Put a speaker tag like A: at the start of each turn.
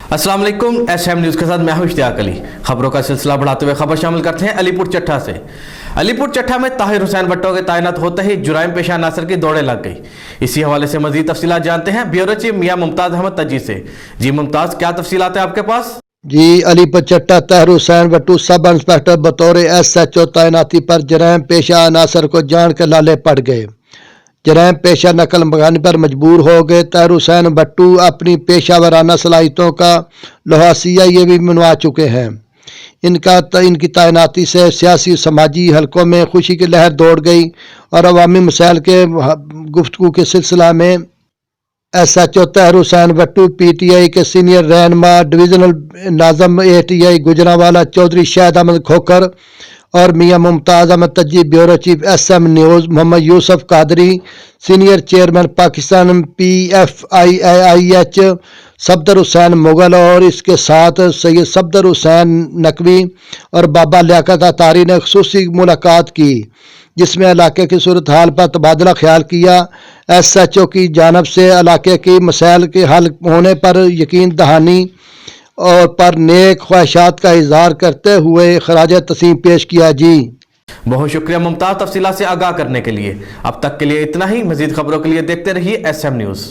A: अस्सलाम वालेकुम। SM news के साथ मैं हूं इश्तियाक अली। खबरों का सिलसिला बढ़ाते हुए खबर शामिल करते हैं अलीपुर चट्ठा से। अलीपुर चट्ठा में ताहिर हुसैन भट्टो के तैनात होते ही जुराइम पेशा नासर की दौड़े लग गई। इसी हवाले से मजीद तफसीलात जानते हैं ब्यूरो चीफ मियां मुमताज अहमद तजी से। जी मुमताज, क्या तफसीलात है आपके पास?
B: जी, अलीपुर चट्टा ताहिर हुसैन भट्टू सब इंस्पेक्टर बतौर SHO तैनाती पर जराइम पेशा अनासर को जान के लाले पड़ गए। जराइम पेशा नकल मकानी पर मजबूर हो गए। ताहिर हुसैन भट्टू अपनी पेशा वराना सलाहियतों का लोहा CIA भी मनवा चुके हैं। इनकी तैनाती से सियासी समाजी हलकों में खुशी की लहर दौड़ गई और अवामी मसाइल के गुफ्तगू के सिलसिला में SHO ताहिर हुसैन भट्टू, PTI के सीनियर रहनुमा डिवीजनल नाज़म ATI गुजरांवाला चौधरी शाहिद अहमद खोखर और Mian Mumtaz Ahmed Taji, bureau chief SM news Mohammad Yousuf Qadri, senior chairman Pakistan PFIIH Safdar Hussain Mughal और इसके साथ सैयद सफदर हुसैन नकवी और बाबा लियाकत अतारी ने खुसूसी मुलाकात की, जिसमें इलाके की सूरत हाल पर तबादला ख्याल किया। SHO की जानब से इलाके की मसाइल के हल होने पर यकीन दहानी और पर नेक ख्वाहिशात का इजहार करते हुए खराज तस्लीम पेश किया। जी
A: बहुत शुक्रिया मुमताज, तफसीलात से आगाह करने के लिए। अब तक के लिए इतना ही। मजीद खबरों के लिए देखते रहिए SM न्यूज़।